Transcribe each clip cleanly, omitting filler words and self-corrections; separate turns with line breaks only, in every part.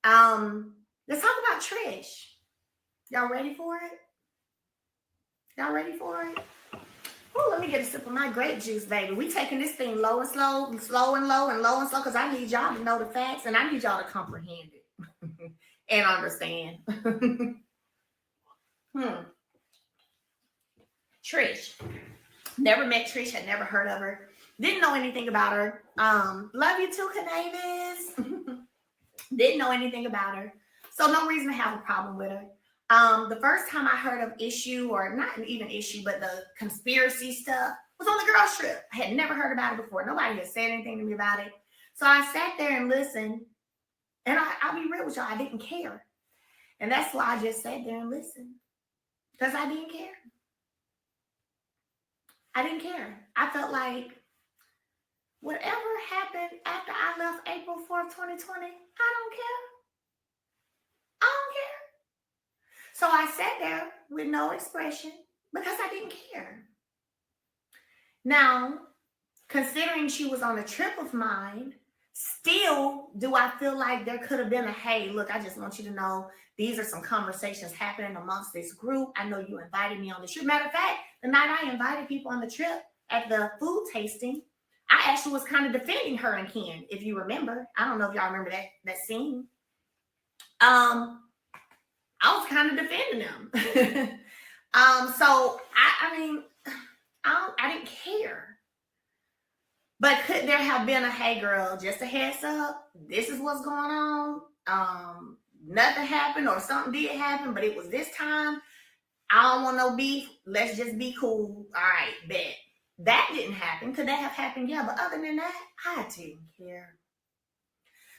Let's talk about Trish. Y'all ready for it? Y'all ready for it? Oh, let me get a sip of my grape juice, baby. We taking this thing low and slow, and slow and low and low and slow, because I need y'all to know the facts and I need y'all to comprehend it and understand. Trish. Never met Trish, had never heard of her. Didn't know anything about her. Love you too, Canavis. Didn't know anything about her. So no reason to have a problem with her. The first time I heard of issue, or not even issue, but the conspiracy stuff was on the girls trip. I had never heard about it before. Nobody had said anything to me about it. So I sat there and listened. And I'll be real with y'all, I didn't care. And that's why I just sat there and listened. Because I didn't care. I didn't care. I felt like whatever happened after I left April 4th, 2020, I don't care. I don't care. So I sat there with no expression because I didn't care. Now, considering she was on a trip of mine, still do I feel like there could have been a, hey, look, I just want you to know these are some conversations happening amongst this group. I know you invited me on the trip. Matter of fact, the night I invited people on the trip at the food tasting, I actually was kind of defending her and Ken, if you remember. I don't know if y'all remember that scene. I was kind of defending them. So I mean, I didn't care. But could there have been a, hey girl, just a heads up, this is what's going on. Nothing happened or something did happen, but it was this time. I don't want no beef. Let's just be cool. All right, bet. That didn't happen. Could that have happened? Yeah, but other than that, I didn't care.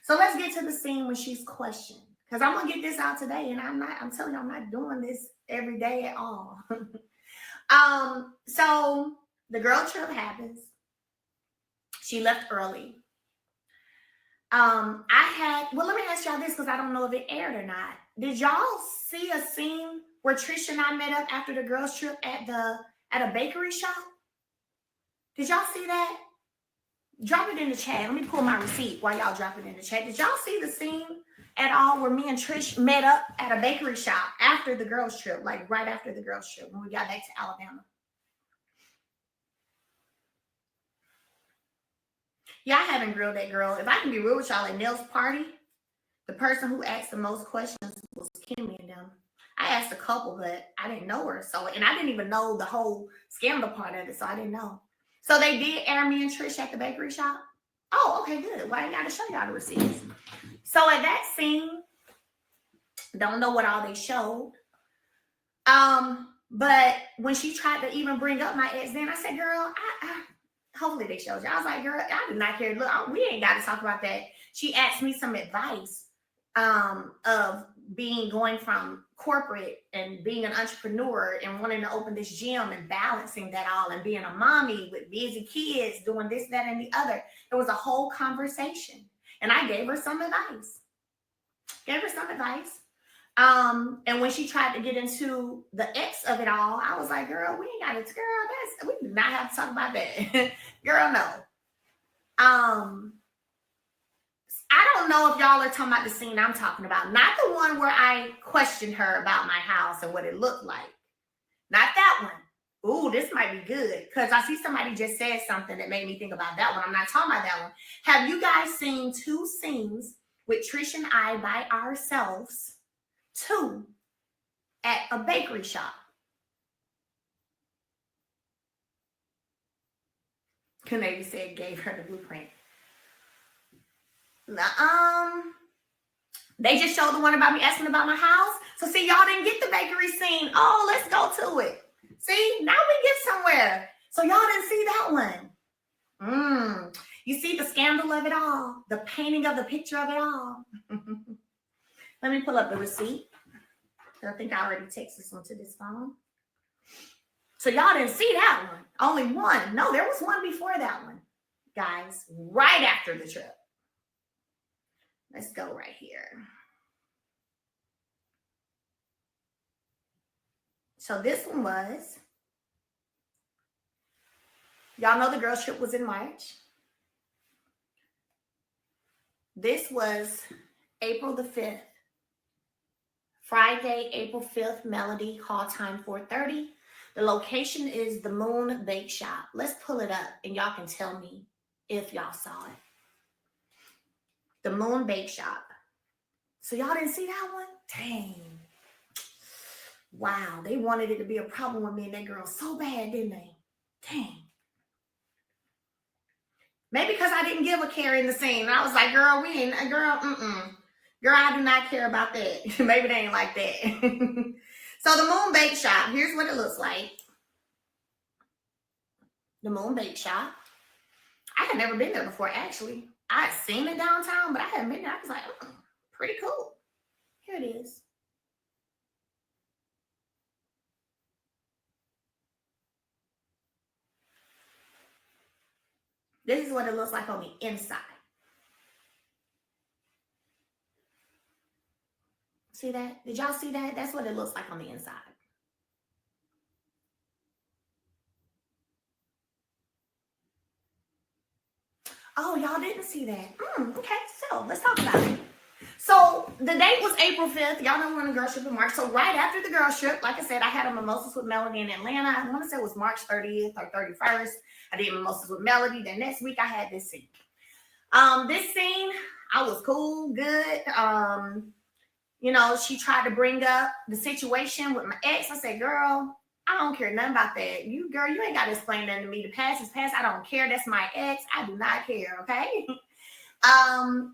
So let's get to the scene when she's questioned. Because I'm gonna get this out today, and I'm telling you, I'm not doing this every day at all. So the girl trip happens. She left early. Let me ask y'all this, because I don't know if it aired or not. Did y'all see a scene where Trish and I met up after the girls trip at a bakery shop? Did y'all see that? Drop it in the chat. Let me pull my receipt while y'all drop it in the chat. Did y'all see the scene at all where me and Trish met up at a bakery shop after the girls trip, like right after the girls trip when we got back to Alabama? Yeah, I haven't grilled that girl. If I can be real with y'all, at Nell's party, the person who asked the most questions was Kimmy and them. I asked a couple, but I didn't know her. And I didn't even know the whole scandal part of it, so I didn't know. So they did air me and Trish at the bakery shop? Oh, okay, good. Well, I got to show y'all the receipts. So at that scene, don't know what all they showed. But when she tried to even bring up my ex, then I said, girl, hopefully they showed you. I was like, girl, I did not care. Look, we ain't got to talk about that. She asked me some advice of going from corporate and being an entrepreneur and wanting to open this gym and balancing that all and being a mommy with busy kids, doing this, that, and the other. There was a whole conversation. And I gave her some advice. And when she tried to get into the X of it all, I was like, girl, we ain't got it. Girl, we do not have to talk about that. Girl, no. I don't know if y'all are talking about the scene I'm talking about. Not the one where I questioned her about my house and what it looked like. Not that one. Ooh, this might be good. Because I see somebody just said something that made me think about that one. I'm not talking about that one. Have you guys seen two scenes with Trish and I by ourselves? Two at a bakery shop? Canady said gave her the blueprint. They just showed the one about me asking about my house. So see, y'all didn't get the bakery scene. Oh, let's go to it. See, now we get somewhere. So y'all didn't see that one. You see the scandal of it all, the painting of the picture of it all. Let me pull up the receipt. I think I already texted this one to this phone. So y'all didn't see that one. Only one. No, there was one before that one, guys, right after the trip. Let's go right here. So this one was, y'all know the girls trip was in March. This was April the 5th. Friday, April 5th, Melody, call time 4:30. The location is the Moon Bake Shop. Let's pull it up and y'all can tell me if y'all saw it. The Moon Bake Shop. So y'all didn't see that one? Dang. Wow, they wanted it to be a problem with me and that girl so bad, didn't they? Dang. Maybe because I didn't give a care in the scene. And I was like, girl, Girl, I do not care about that. Maybe they ain't like that. So the Moon Bake Shop, here's what it looks like. The Moon Bake Shop. I had never been there before, actually. I had seen it downtown, but I hadn't been there. I was like, pretty cool. Here it is. This is what it looks like on the inside. See that? Did y'all see that? That's what it looks like on the inside. Oh, y'all didn't see that. Okay, so let's talk about it. So the date was April 5th. Y'all know we're on a girl trip in March. So right after the girl trip, like I said, I had a Mimosas with Melody in Atlanta. I want to say it was March 30th or 31st. I did Mimosas with Melody. Then next week I had this scene. This scene, I was cool, good. You know, she tried to bring up the situation with my ex. I said, girl, I don't care nothing about that. You ain't got to explain nothing to me. The past is past. I don't care. That's my ex. I do not care, okay?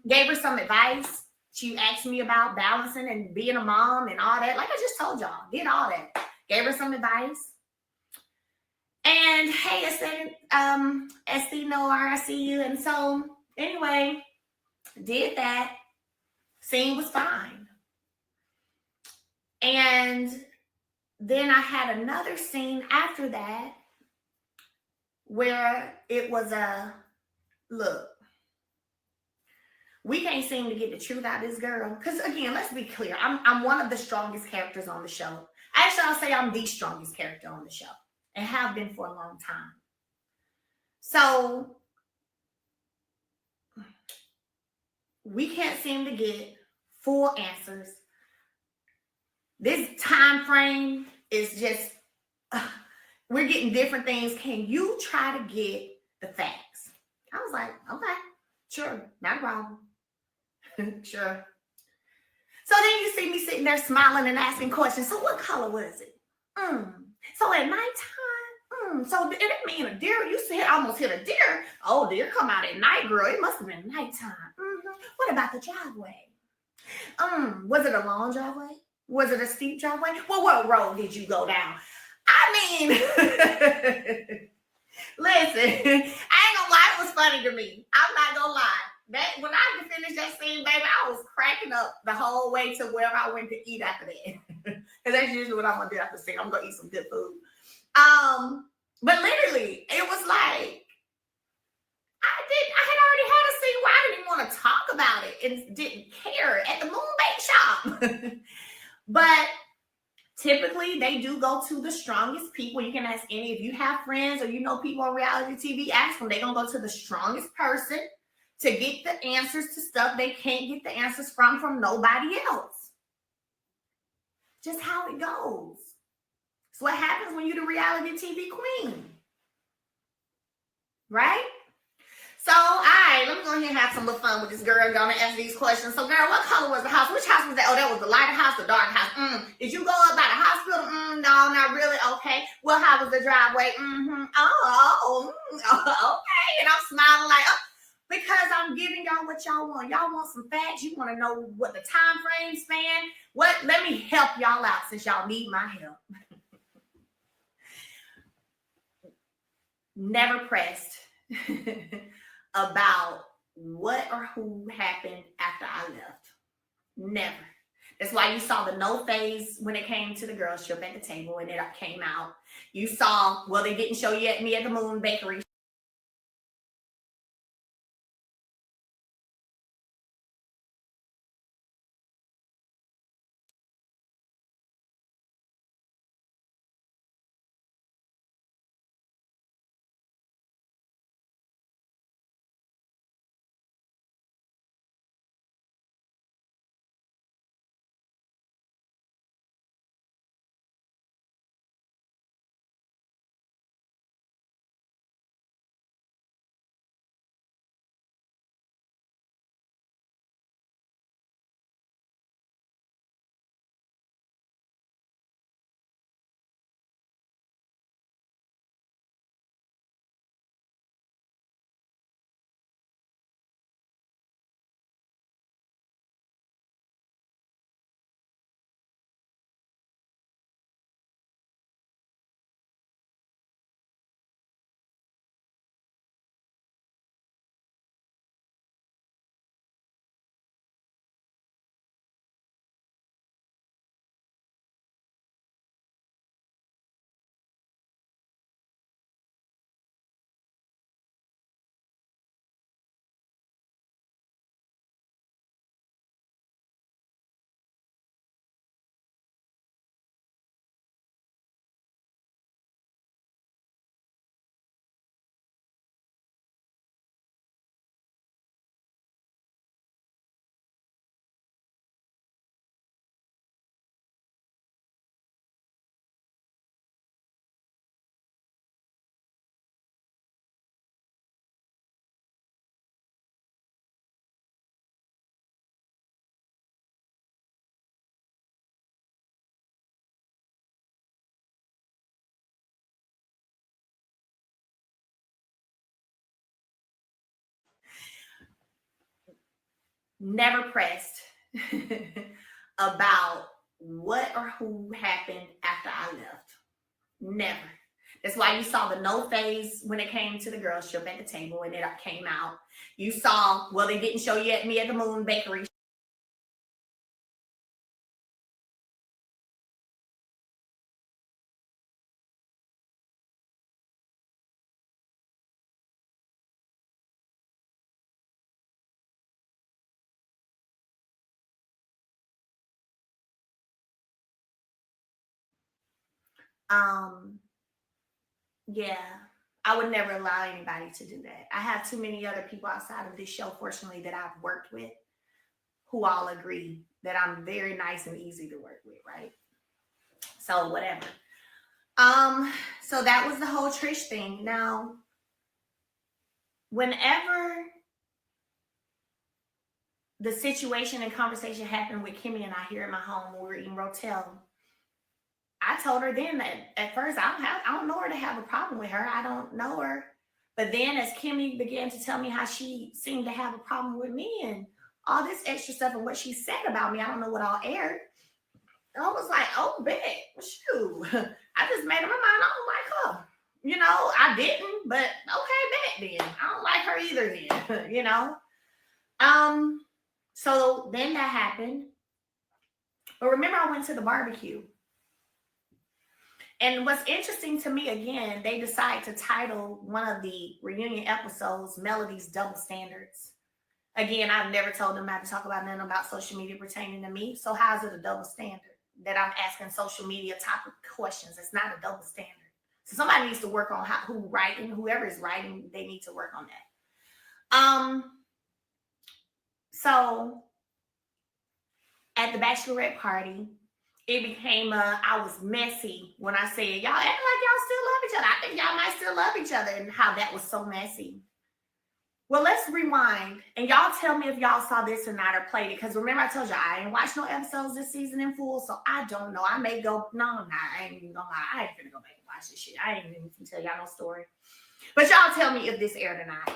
Gave her some advice. She asked me about balancing and being a mom and all that. Like I just told y'all, did all that. Gave her some advice. And hey, Esty, Noir, I see you. And so, anyway, did that. Scene was fine. And then I had another scene after that where it was look, we can't seem to get the truth out of this girl. Because again, let's be clear. I'm one of the strongest characters on the show. Actually, I'll say I'm the strongest character on the show and have been for a long time. So we can't seem to get full answers. This time frame is just, we're getting different things. Can you try to get the facts? I was like, okay, sure, not a problem. Sure. So then you see me sitting there smiling and asking questions. So what color was it? So at nighttime, so did it mean a deer? You said almost hit a deer. Oh, deer come out at night, girl. It must have been nighttime. What about the driveway? Was it a long driveway? Was it a steep driveway? Well, what road did you go down? I mean, listen, I ain't gonna lie, it was funny to me. I'm not gonna lie. That when I finished that scene, baby, I was cracking up the whole way to wherever I went to eat after that. Because that's usually what I'm gonna do after the scene. I'm gonna eat some good food. But literally, it was like I had already had a scene where I didn't even want to talk about it and didn't care at the Moon Bake Shop. But typically, they do go to the strongest people. You can ask any, if you have friends or you know people on reality TV, ask them. They're going to go to the strongest person to get the answers to stuff they can't get the answers from nobody else. Just how it goes. It's what happens when you're the reality TV queen. Right? So, all right, let me go ahead and have some little fun with this girl. Gonna ask these questions. So, girl, what color was the house? Which house was that? Oh, that was the lighter house, the dark house. Did you go up by the hospital? No, not really. Okay. Well, how was the driveway? Okay. And I'm smiling like, oh, because I'm giving y'all what y'all want. Y'all want some facts. You want to know what the time frame span? What? Let me help y'all out since y'all need my help. Never pressed about what or who happened after I left. Never. That's why you saw the no phase when it came to the girls trip at the table and it came out. You saw, well, they didn't show you me at the Moon Bakery. never pressed about what or who happened after I left. Never. That's why you saw the no phase when it came to the girls trip at the table when it came out. You saw, well, they didn't show you me at the Moon Bakery. Yeah, I would never allow anybody to do that. I have too many other people outside of this show, fortunately, that I've worked with who all agree that I'm very nice and easy to work with, right? So whatever. So that was the whole Trish thing. Now, whenever the situation and conversation happened with Kimmy and I here at my home when we were eating Rotel, I told her then that at first I don't know her to have a problem with her. I don't know her. But then as Kimmy began to tell me how she seemed to have a problem with me and all this extra stuff and what she said about me, I don't know what all aired. I was like, oh, bet, shoot. I just made up my mind. I don't like her. You know, I didn't, but okay, bet then. I don't like her either then, you know. So then that happened. But remember, I went to the barbecue. And what's interesting to me, again, they decided to title one of the reunion episodes Melody's Double Standards. Again, I've never told them not to talk about nothing about social media pertaining to me. So how is it a double standard that I'm asking social media topic questions? It's not a double standard. So somebody needs to work on whoever is writing, they need to work on that. So at the bachelorette party, it became I was messy when I said, y'all act like y'all still love each other. I think y'all might still love each other, and how that was so messy. Well, let's rewind, and y'all tell me if y'all saw this or not or played it, because remember I told you I ain't watched no episodes this season in full, so I don't know. I may go, I ain't even gonna lie. I ain't gonna go back and watch this shit. I ain't even gonna tell y'all no story. But y'all tell me if this aired or not.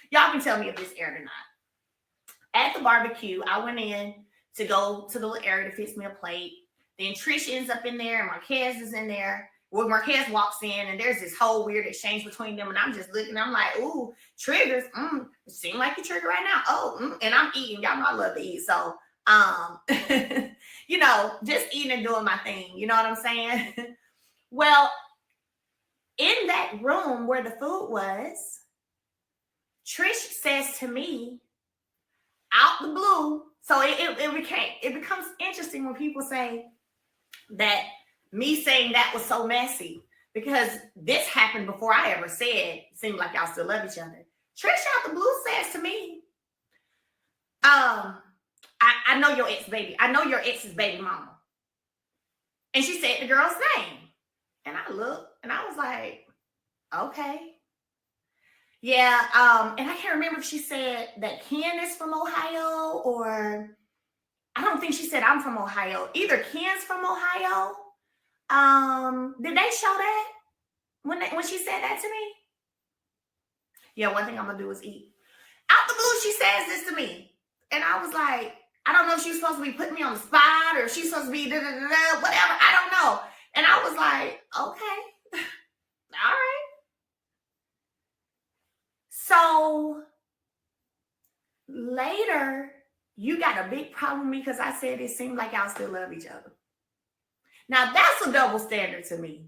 Y'all can tell me if this aired or not. At the barbecue, I went in to go to the little area to fix me a plate. Then Trish ends up in there, and Marquez is in there. Well, Marquez walks in, and there's this whole weird exchange between them, and I'm just looking. I'm like, ooh, triggers. It seems like you trigger right now. Oh, and I'm eating. Y'all know I love to eat. So, you know, just eating and doing my thing. You know what I'm saying? Well, in that room where the food was, Trish says to me, out the blue. So it becomes interesting when people say that me saying that was so messy, because this happened before I ever said, seemed like y'all still love each other. Trish out the blue says to me, I know your ex baby. I know your ex's baby mama. And she said the girl's name. And I looked and I was like, okay. Yeah, and I can't remember if she said that Ken is from Ohio, or I don't think she said I'm from Ohio. Either Ken's from Ohio. Did they show that when she said that to me? Yeah, one thing I'm gonna do is eat. Out the blue, she says this to me, and I was like, I don't know if she's supposed to be putting me on the spot or if she's supposed to be whatever. I don't know. And I was like, okay, all right. So later, you got a big problem with me because I said it seemed like y'all still love each other. Now, that's a double standard to me.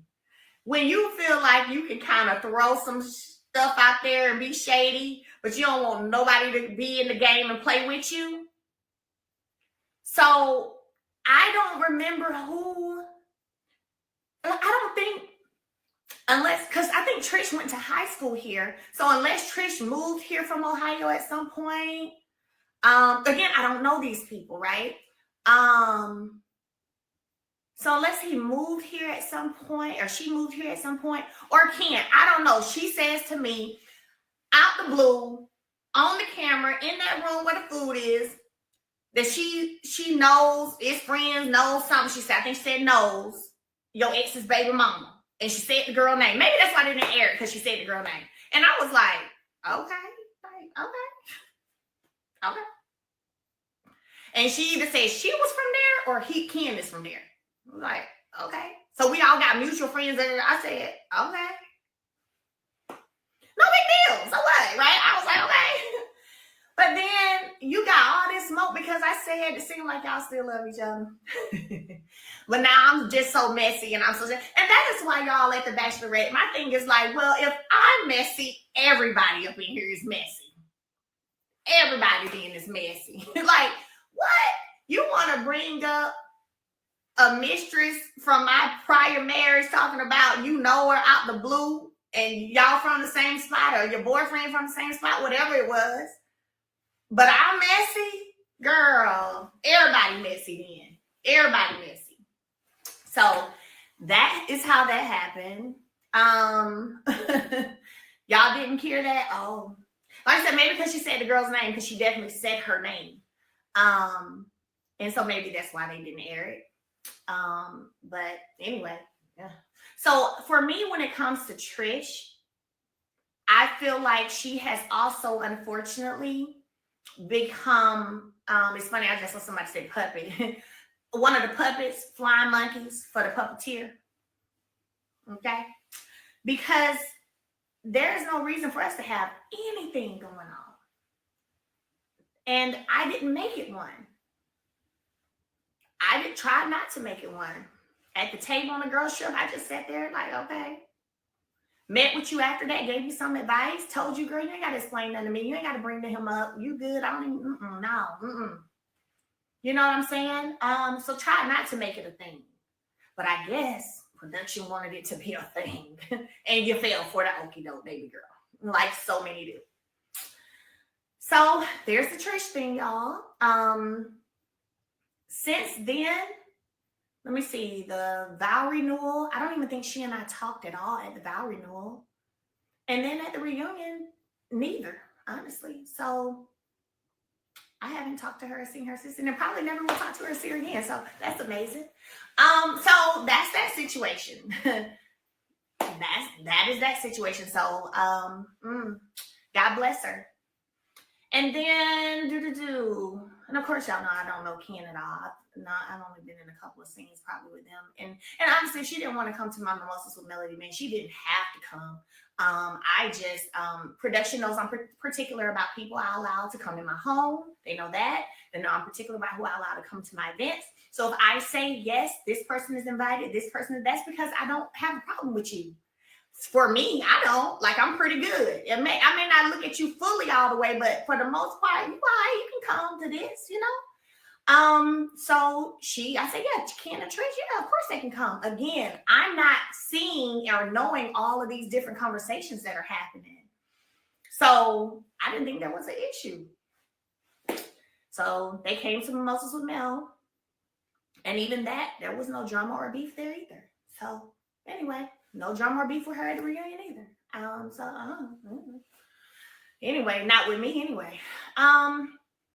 When you feel like you can kind of throw some stuff out there and be shady, but you don't want nobody to be in the game and play with you. So I don't remember who. I don't think, unless, because I think Trish went to high school here. So unless Trish moved here from Ohio at some point, again, I don't know these people, right? So unless he moved here at some point, or she moved here at some point, or Ken, I don't know. She says to me, out the blue, on the camera, in that room where the food is, that she knows, is friends, knows something. She said, I think she said knows your ex's baby mama. And she said the girl name. Maybe that's why they didn't air it, because she said the girl name. And I was like, okay. And she either said she was from there or Ken is from there. I was like, okay. So we all got mutual friends there. I said, okay. No big deal. So what, right? I was like, okay. But then you got all this smoke because I said it seemed like y'all still love each other. But now I'm just so messy and I'm so, and that is why y'all at the Bachelorette. My thing is like, well, if I'm messy, everybody up in here is messy. Everybody being is messy. Like, what? You want to bring up a mistress from my prior marriage talking about you know her out the blue and y'all from the same spot or your boyfriend from the same spot, whatever it was. But I'm messy, girl. Everybody messy then. Everybody messy. So that is how that happened. Y'all didn't hear that? Oh. Like I said, maybe because she said the girl's name, because she definitely said her name. And so maybe that's why they didn't air it. But anyway, yeah. So for me, when it comes to Trish, I feel like she has also, unfortunately, become, it's funny, I just saw somebody say puppet. One of the puppets, flying monkeys for the puppeteer. Okay? Because there is no reason for us to have anything going on. And I didn't make it one. I did try not to make it one. At the table on the girls' trip, I just sat there like, okay. Met with you after that, gave you some advice, told you, girl, you ain't got to explain nothing to me. You ain't got to bring him up. You good. I don't even, no. You know what I'm saying? So try not to make it a thing. But I guess production wanted it to be a thing. And you fell for the okie doke, baby girl. Like so many do. So there's the Trish thing, y'all. Since then, let me see, the vow renewal. I don't even think she and I talked at all at the vow renewal. And then at the reunion, neither, honestly. So I haven't talked to her or seen her since, and I probably never will talk to her or see her again. So that's amazing. So that's that situation. that is that situation. So God bless her. And then and of course y'all know I don't know Ken at all. I've only been in a couple of scenes probably with them. And honestly, she didn't want to come to my Mimosas with Melody, man. She didn't have to come. I just production knows I'm particular about people I allow to come in my home. They know that. They know I'm particular about who I allow to come to my events. So if I say yes, this person is invited, that's because I don't have a problem with you. For me, I don't. Like, I'm pretty good. I may not look at you fully all the way, but for the most part, you can come to this, you know? So I said, yeah, Ken and Trish, yeah, of course they can come. Again, I'm not seeing or knowing all of these different conversations that are happening. So I didn't think there was an issue. So they came to Mimosas with Mel. And even that, there was no drama or beef there either. So anyway, no drama or beef with her at the reunion either. Anyway, not with me anyway.